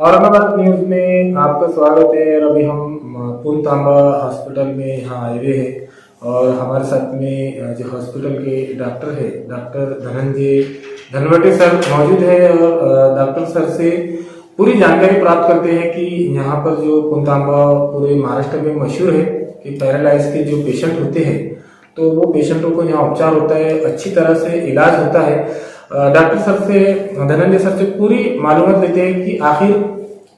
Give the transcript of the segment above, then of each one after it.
Aurangabad news में आपका स्वागत है। और अभी हम पुनतांबा हॉस्पिटल में यहाँ आए हुए हैं और हमारे साथ में जो हॉस्पिटल के डॉक्टर है, डॉक्टर धनंजय धनवटे सर मौजूद है। और डॉक्टर सर से पूरी जानकारी प्राप्त करते हैं कि यहाँ पर जो पुनतांबा पूरे महाराष्ट्र में मशहूर है कि पैरालाइज के जो पेशेंट होते हैं तो वो पेशेंटों को यहाँ उपचार होता है, अच्छी तरह से इलाज होता है। डॉक्टर सर से, धनंजय सर से पूरी मालूमात लेते हैं कि आखिर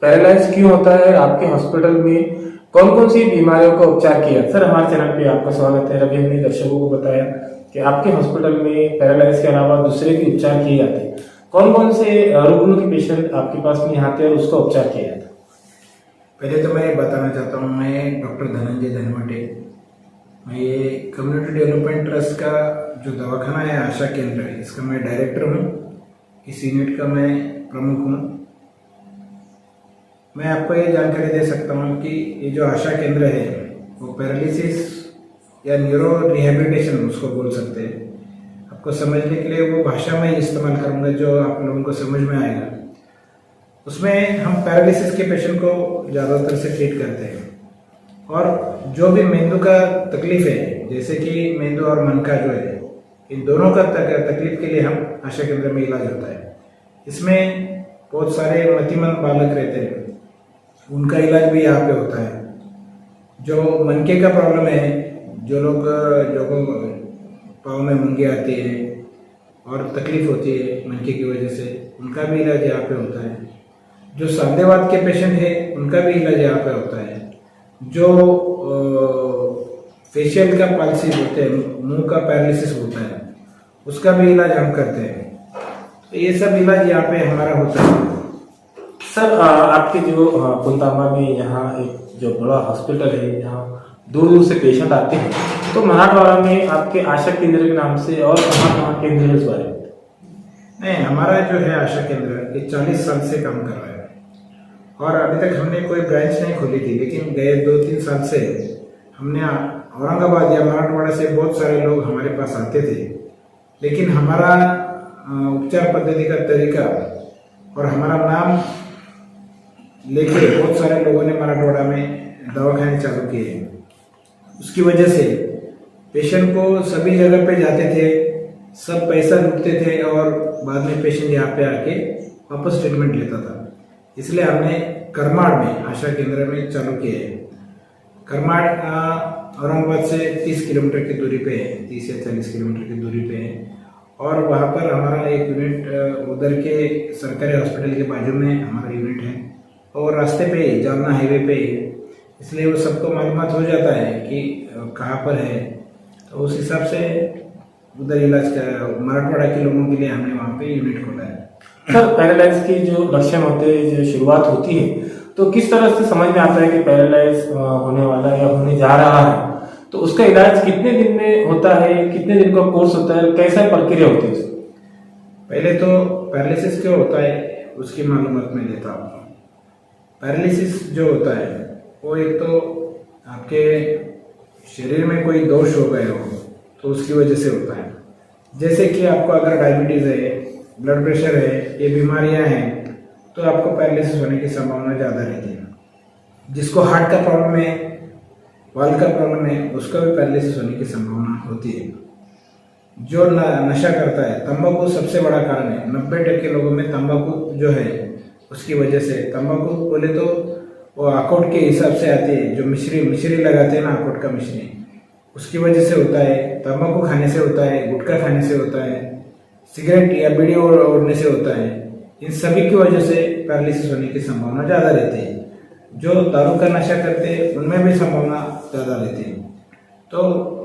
पैरालाइज क्यों होता है, आपके हॉस्पिटल में कौन कौन सी बीमारियों का उपचार किया। सर, हमारे चैनल पे आपका स्वागत है। अभी हमने दर्शकों को बताया कि आपके हॉस्पिटल में पैरालाइज के अलावा दूसरे भी उपचार किए जाते हैं। कौन कौन से रोगों के पेशेंट आपके पास में आते हैं और उसका उपचार किया जाता है? पहले तो मैं बताना चाहता हूँ, मैं डॉक्टर धनंजय धनवटे, मैं ये कम्युनिटी डेवलपमेंट ट्रस्ट का जो दवाखाना है, आशा केंद्र है, इसका मैं डायरेक्टर हूँ। इस यूनिट का मैं प्रमुख हूँ। मैं आपको ये जानकारी दे सकता हूँ कि ये जो आशा केंद्र है वो पैरालिसिस या न्यूरो रिहेबिलिटेशन उसको बोल सकते हैं। आपको समझने के लिए वो भाषा में इस्तेमाल करूँगा जो आप लोगों को समझ में आएगा। उसमें हम पैरालिसिस के पेशेंट को ज़्यादातर से ट्रीट करते हैं और जो भी मेंदू का तकलीफ है, जैसे कि मेंदू और मन का जो है, इन दोनों का तकलीफ के लिए हम आशा केंद्र में इलाज होता है। इसमें बहुत सारे मतिमंद बालक रहते हैं, उनका इलाज भी यहाँ पे होता है। जो मनके का प्रॉब्लम है, जो लोग पाँव में मुंगे आती है और तकलीफ होती है मनके की वजह से, उनका भी इलाज यहाँ पे होता है। जो सांधेवात के पेशेंट है उनका भी इलाज यहाँ पे होता है। जो फेशियल का पाल्सी होते हैं, मुंह का पैरालिसिस होता है, उसका भी इलाज हम करते हैं। तो ये सब इलाज यहाँ पे हमारा होता है। सर, आपके जो पुनतांबा में यहाँ एक जो बड़ा हॉस्पिटल है, यहाँ दूर दूर से पेशेंट आते हैं, तो मराठवाड़ा में आपके आशा केंद्र के नाम से और कहाँ केंद्र है, इस बारे में? नहीं, हमारा जो है आशा केंद्र ये 40 साल से काम कर रहा है और अभी तक हमने कोई ब्रांच नहीं खोली थी, लेकिन गए 2-3 साल से हमने औरंगाबाद या मराठवाड़ा से बहुत सारे लोग हमारे पास आते थे। लेकिन हमारा उपचार पद्धति का तरीका और हमारा नाम लेके बहुत सारे लोगों ने मराठवाड़ा में दवाखाने चालू किए हैं। उसकी वजह से पेशेंट को सभी जगह पे जाते थे, सब पैसा लूटते थे और बाद में पेशेंट यहाँ पे आके वापस ट्रीटमेंट लेता था। इसलिए हमने करमाड़ में आशा केंद्र में चालू किया है। करमाड़ औरंगाबाद से 30 किलोमीटर की दूरी पे है, 30 या 40 किलोमीटर की दूरी पे है। और वहाँ पर हमारा एक यूनिट उधर के सरकारी हॉस्पिटल के बाजू में हमारा यूनिट है और रास्ते पे जालना हाईवे पे, इसलिए वो सबको मालूमात हो जाता है कि कहाँ पर है। तो उस हिसाब से उधर इलाज का मराठवाड़ा के लोगों के लिए हमने वहाँ पे यूनिट खोला है। सर, पैरालाइज की जो लक्षण होते हैं, जो शुरुआत होती है, तो किस तरह से समझ में आता है कि पैरालाइज होने वाला या होने जा रहा है? तो उसका इलाज कितने दिन में होता है, कितने दिन का कोर्स होता है, कैसा प्रक्रिया होती है? पहले तो पैरालिसिस क्यों होता है उसकी मालूमात मैं देता हूँ। पैरालिसिस जो होता है वो एक तो आपके शरीर में कोई दोष हो गए हो तो उसकी वजह से होता है। जैसे कि आपको अगर डायबिटीज़ है, ब्लड प्रेशर है, ये बीमारियां हैं, तो आपको पैरालिसिस होने की संभावना ज़्यादा रहती है। जिसको हार्ट का प्रॉब्लम है, वाल्व का प्रॉब्लम है, उसका भी पैरालिसिस होने की संभावना होती है। जो नशा करता है, तंबाकू सबसे बड़ा कारण है। 90% लोगों में तंबाकू जो है उसकी वजह से, तंबाकू बोले तो वो अखरोट के हिसाब से आती है, जो मिश्री लगाते हैं ना, अखरोट का मिश्री, उसकी वजह से होता है। तंबाकू खाने से होता है, गुटखा खाने से होता है, सिगरेट या बीड़ी ओढ़ने से होता है। इन सभी की वजह से पैरालिसिस होने की संभावना ज़्यादा रहती है। जो दारू का नशा करते हैं उनमें भी संभावना ज़्यादा रहती है। तो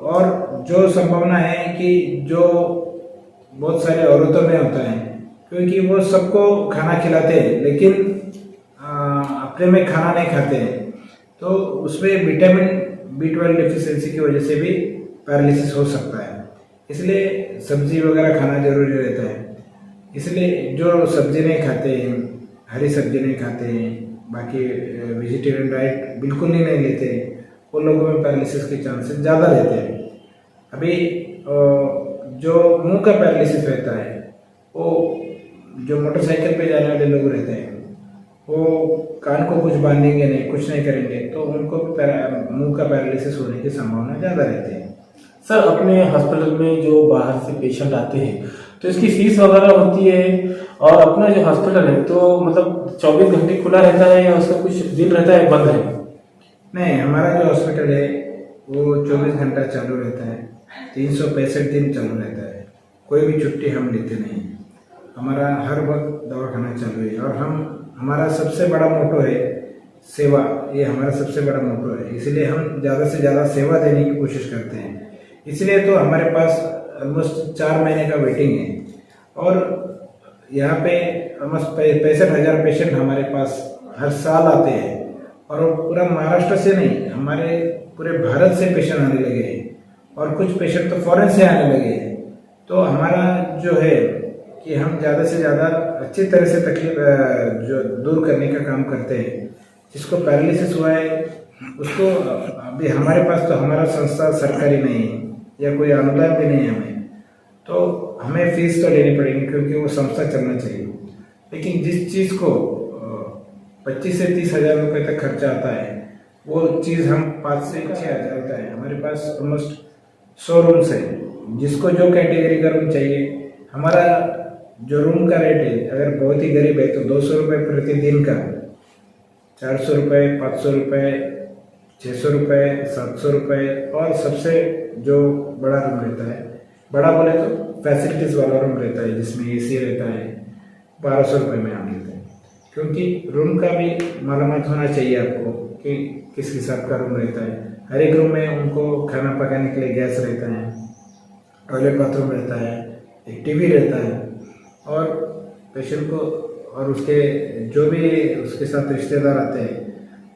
और जो संभावना है कि जो बहुत सारे औरतों में होता है, क्योंकि वो सबको खाना खिलाते हैं लेकिन अपने में खाना नहीं खाते हैं, तो उसमें विटामिन B12 डिफिशियंसी की वजह से भी पैरालिसिस हो सकता है। इसलिए सब्जी वगैरह खाना जरूरी रहता है। इसलिए जो सब्जी नहीं खाते हैं, हरी सब्जी नहीं खाते हैं, बाकी वेजिटेरियन डाइट बिल्कुल ही नहीं लेते, उन लोगों में पैरालिसिस के चांसेस ज़्यादा रहते हैं। अभी जो मुंह का पैरालिसिस रहता है, वो जो मोटरसाइकिल पे जाने वाले लोग रहते हैं वो कान को कुछ बांधेंगे नहीं, कुछ नहीं करेंगे, तो उनको मुंह का पैरालिसिस होने की संभावना ज़्यादा रहती है। सर, अपने हॉस्पिटल में जो बाहर से पेशेंट आते हैं तो इसकी फीस वगैरह होती है, और अपना जो हॉस्पिटल है तो मतलब 24 घंटे खुला रहता है या उसका कुछ दिन रहता है बंद है? नहीं, हमारा जो हॉस्पिटल है वो 24 घंटा चालू रहता है, 365 दिन चालू रहता है, कोई भी छुट्टी हम लेते नहीं। हमारा हर वक्त दवाखाना चालू है, और हमारा सबसे बड़ा मोटो है सेवा। ये हमारा सबसे बड़ा मोटो है, इसलिए हम ज़्यादा से ज़्यादा सेवा देने की कोशिश करते हैं। इसलिए तो हमारे पास ऑलमोस्ट 4 महीने का वेटिंग है, और यहाँ पे ऑलमोस्ट 65,000 पेशेंट हमारे पास हर साल आते हैं, और वो पूरा महाराष्ट्र से नहीं, हमारे पूरे भारत से पेशेंट आने लगे हैं, और कुछ पेशेंट तो फॉरेन से आने लगे हैं। तो हमारा जो है कि हम ज़्यादा से ज़्यादा अच्छी तरह से तकलीफ जो दूर करने का काम करते हैं। जिसको पैरालिसिस हुआ है उसको, अभी हमारे पास तो हमारा संस्था सरकारी नहीं है या कोई अनुदान भी नहीं है हमें, तो हमें फीस तो लेनी पड़ेगी क्योंकि वो संस्था चलना चाहिए। लेकिन जिस चीज़ को 25 से 30 हज़ार रुपये तक खर्चा आता है, वो चीज़ हम 5 से 6 हज़ार आता है। हमारे पास ऑलमोस्ट 100 रूम्स है, जिसको जो कैटेगरी का रूम चाहिए। हमारा जो रूम का रेट है, अगर बहुत ही गरीब है तो 200 रुपये प्रतिदिन का, 400 रुपये, 500 रुपये, 600 रुपये, 700 रुपये, और सबसे जो बड़ा रूम रहता है, बड़ा बोले तो फैसिलिटीज़ वाला रूम रहता है जिसमें एसी रहता है, 1200 रुपये में हम लेते हैं। क्योंकि रूम का भी मालूमात होना चाहिए आपको कि किस हिसाब का रूम रहता है। हर एक रूम में उनको खाना पकाने के लिए गैस रहता है, टॉयलेट बाथरूम रहता है, एक टीवी रहता है, और पेशेंट को और उसके जो भी उसके साथ रिश्तेदार आते हैं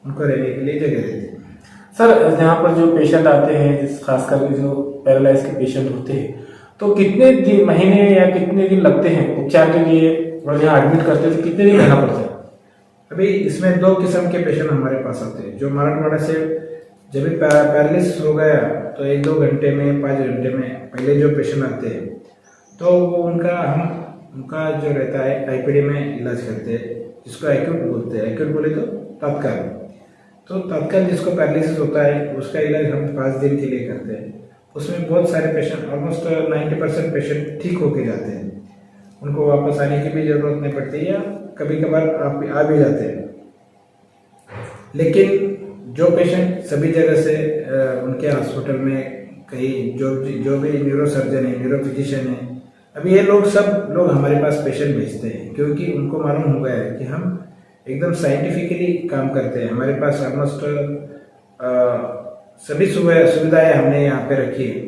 उनको रहने के लिए जगह रहती है। सर, यहाँ पर जो पेशेंट आते हैं, जिस खास करके जो पैरालाइज के पेशेंट होते हैं, तो कितने दिन, महीने या कितने दिन लगते हैं उपचार के लिए, और यहाँ एडमिट करते हैं तो कितने दिन रहना पड़ता है? अभी इसमें 2 किस्म के पेशेंट हमारे पास आते हैं। जो मराठवाड़ा से जब भी पैरालिसिस हो गया तो 1-2 घंटे में, 5 घंटे में पहले जो पेशेंट आते हैं, तो वो उनका जो रहता है आईपीडी में इलाज करते हैं, जिसको एक्यूट बोलते हैं। एक्यूट बोले तो तत्काल। तो तत्काल जिसको पैरालिसिस होता है उसका इलाज हम 5 दिन के लिए करते हैं। उसमें बहुत सारे पेशेंट, ऑलमोस्ट 90% पेशेंट ठीक होके जाते हैं, उनको वापस आने की भी जरूरत नहीं पड़ती, या कभी कभार आप आ भी जाते हैं। लेकिन जो पेशेंट सभी जगह से उनके हॉस्पिटल में कहीं जो भी न्यूरो सर्जन है, न्यूरो फिजिशियन है, अभी ये सब लोग हमारे पास पेशेंट भेजते हैं, क्योंकि उनको मालूम हो गया है कि हम एकदम साइंटिफिकली काम करते हैं। हमारे पास ऑलमोस्ट सभी सुविधाएं हमने यहाँ पे रखी है।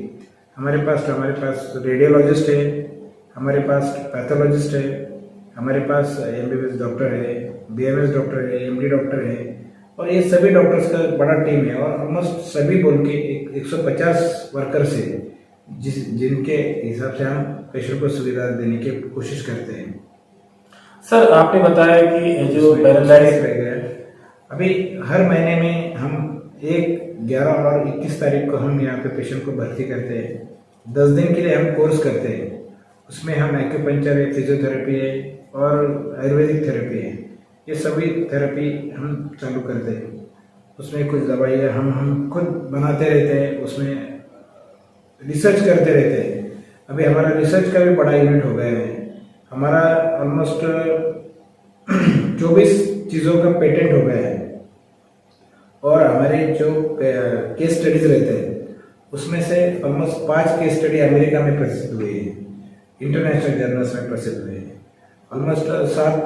हमारे पास रेडियोलॉजिस्ट है, हमारे पास पैथोलॉजिस्ट है, हमारे पास एमबीबीएस डॉक्टर है, बीएमएस डॉक्टर है, एमडी डॉक्टर है, और ये सभी डॉक्टर्स का बड़ा टीम है। और ऑलमोस्ट सभी बोल के 150 वर्कर्स है, जिनके हिसाब से हम पेशेंट को सुविधा देने की कोशिश करते हैं। सर, आपने बताया कि जो पैरालाइज रह गया, अभी हर महीने में हम 1, 11 और 21 तारीख को हम यहाँ पे पेशेंट को भर्ती करते हैं। 10 दिन के लिए हम कोर्स करते हैं। उसमें हम एक्यूपंक्चर है, फिजियोथेरेपी है, और आयुर्वेदिक थेरेपी है। ये सभी थेरेपी हम चालू करते हैं। उसमें कुछ दवाइयाँ हम खुद बनाते रहते हैं, उसमें रिसर्च करते रहते हैं। अभी हमारा रिसर्च का भी बड़ा यूनिट हो गया है। हमारा ऑलमोस्ट 24 चीज़ों का पेटेंट हो गया है, और हमारे जो केस स्टडीज रहते हैं उसमें से ऑलमोस्ट 5 केस स्टडी अमेरिका में प्रसिद्ध हुए हैं, इंटरनेशनल जर्नल्स में प्रसिद्ध हुए हैं। ऑलमोस्ट 7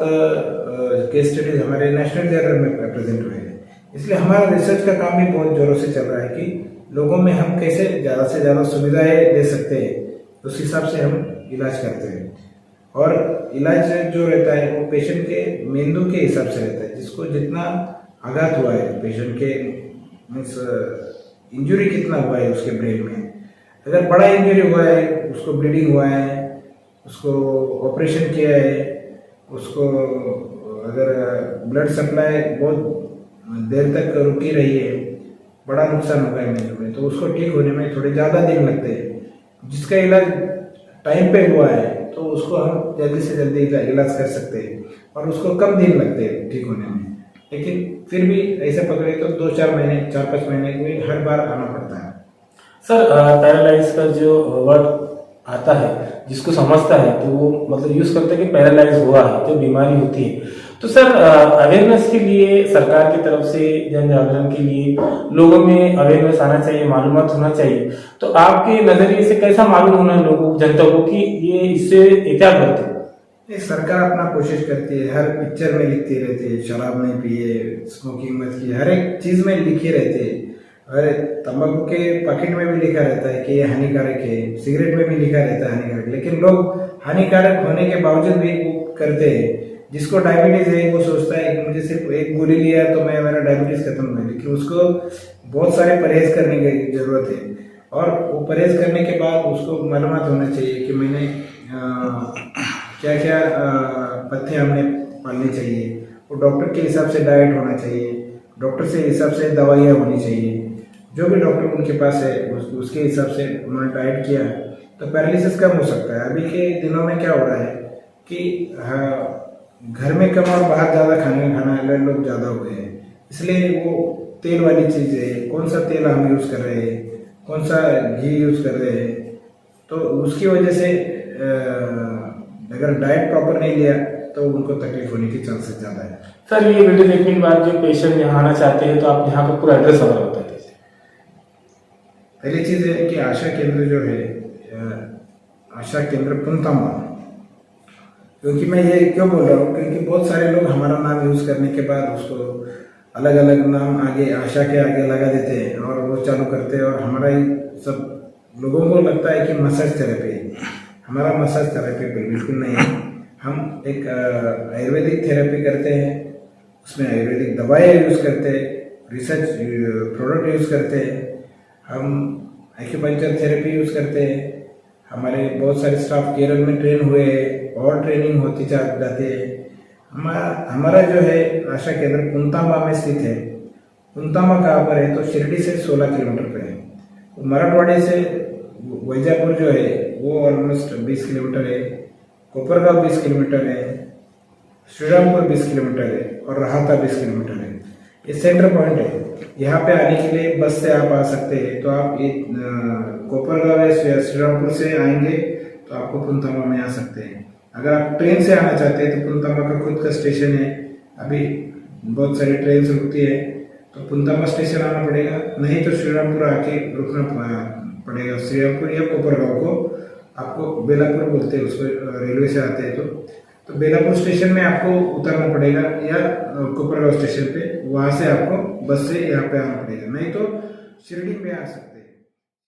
केस स्टडीज हमारे नेशनल जर्नल में प्रेजेंट हुए हैं। इसलिए हमारा रिसर्च का काम भी बहुत जोरों से चल रहा है कि लोगों में हम कैसे ज़्यादा से ज़्यादा सुविधाएं दे सकते हैं, उस हिसाब से हम इलाज करते हैं। और इलाज जो रहता है वो पेशेंट के मेंदू के हिसाब से रहता है, जिसको जितना आघात हुआ है पेशेंट के, मीन्स इंजरी कितना हुआ है उसके ब्रेन में। अगर बड़ा इंजरी हुआ है, उसको ब्लीडिंग हुआ है, उसको ऑपरेशन किया है, उसको अगर ब्लड सप्लाई बहुत देर तक रुकी रही है, बड़ा नुकसान होगा मेंदू में, तो उसको ठीक होने में थोड़े ज़्यादा दिन लगते हैं। जिसका इलाज टाइम पे हुआ है तो उसको हम जल्दी से जल्दी इलाज कर सकते हैं और उसको कम दिन लगते हैं ठीक होने में। लेकिन फिर भी ऐसे पकड़े तो 2-4 महीने 4-5 महीने में हर बार आना पड़ता है। सर पैरालाइज का जो वर्ड आता है जिसको समझता है तो वो मतलब यूज करता है कि पैरालाइज हुआ है जो बीमारी होती है। तो सर अवेयरनेस के लिए सरकार की तरफ से जन जागरण के लिए लोगों में अवेयरनेस आना चाहिए, मालूमात होना चाहिए। तो आपके नजरिए से कैसा मालूम होना है लोगों जनता को कि ये इससे एहतियात बरते? ये सरकार अपना कोशिश करती है, हर पिक्चर में लिखती रहती है शराब नहीं पिए, स्मोकिंग मत कीजिए, हर एक चीज में लिखे रहते हैं। और तंबाकू के पैकेट में भी लिखा रहता है कि ये हानिकारक है, सिगरेट में भी लिखा रहता है हानिकारक, लेकिन लोग हानिकारक होने के बावजूद भी वो करते हैं। जिसको डायबिटीज है वो सोचता है कि मुझे सिर्फ एक गोली लिया तो मैं मेरा डायबिटीज खत्म हो, लेकिन उसको बहुत सारे परहेज करने की जरूरत है। और वो परहेज करने के बाद उसको मालूमात होना चाहिए कि मैंने क्या क्या पथ्य हमने पालनी चाहिए। वो डॉक्टर के हिसाब से डाइट होना चाहिए, डॉक्टर से हिसाब से दवाइयाँ होनी चाहिए। जो भी डॉक्टर उनके पास है उसके हिसाब से उन्होंने डाइट किया तो पैरालिसिस कम हो सकता है। अभी के दिनों में क्या हो रहा है कि घर में कम और बाहर ज़्यादा खाने वाले लोग ज़्यादा हो गए हैं, इसलिए वो तेल वाली चीज़ें, कौन सा तेल हम यूज़ कर रहे हैं, कौन सा घी यूज़ कर रहे हैं, तो उसकी वजह से अगर डाइट प्रॉपर नहीं लिया तो उनको तकलीफ होने की चांसेस ज़्यादा है। सर ये वीडियो देखने के बाद जो पेशेंट यहाँ आना चाहते हैं तो आप यहाँ का पूरा एड्रेस वगैरह बता दीजिए। पहली चीज़ है कि आशा केंद्र जो है, आशा केंद्र पुनतामा, क्योंकि मैं ये क्यों बोल रहा हूँ क्योंकि बहुत सारे लोग हमारा नाम यूज़ करने के बाद उसको अलग अलग नाम आगे आशा के आगे लगा देते हैं और वो चालू करते हैं और हमारा ही सब लोगों को लगता है कि मसाज थेरेपी है। हमारा मसाज थेरेपी बिल्कुल नहीं है। हम एक आयुर्वेदिक थेरेपी करते हैं, उसमें आयुर्वेदिक दवाएं यूज़ करते हैं, रिसर्च प्रोडक्ट यूज़ करते हैं, हम एक्यूपंक्चर थेरेपी यूज़ करते हैं। हमारे बहुत सारे स्टाफ केरल में ट्रेन हुए हैं और ट्रेनिंग होती जाती है। हमारा जो है आशा केंद्र पुनतामा में स्थित है। पुनतामा कहाँ पर है तो शिरडी से 16 किलोमीटर पे है। मराठवाड़े से वैजापुर जो है वो ऑलमोस्ट 20 किलोमीटर है, कोपरगांव 20 किलोमीटर है, श्रीरामपुर 20 किलोमीटर है और राहता 20 किलोमीटर है। ये सेंटर पॉइंट है। यहाँ पे आने के लिए बस से आप आ सकते हैं। तो आप ये कोपरगांव या श्रीरामपुर से आएंगे तो आपको पुनतामा में आ सकते हैं। अगर आप ट्रेन से आना चाहते हैं तो पुनतामा का खुद का स्टेशन है, अभी बहुत सारी ट्रेन रुकती है तो पुनतामा स्टेशन आना पड़ेगा, नहीं तो श्रीरामपुर आके रुकना पड़ेगा। श्रीरामपुर या कोपरगांव को आपको बेलापुर बोलते हैं उसको, रेलवे से आते हैं तो बेलापुर स्टेशन में आपको उतरना पड़ेगा या कोपरगांव स्टेशन पे, वहाँ से आपको बस से यहाँ पे आना पड़ेगा, नहीं तो शिरडी पे आ सकते हैं।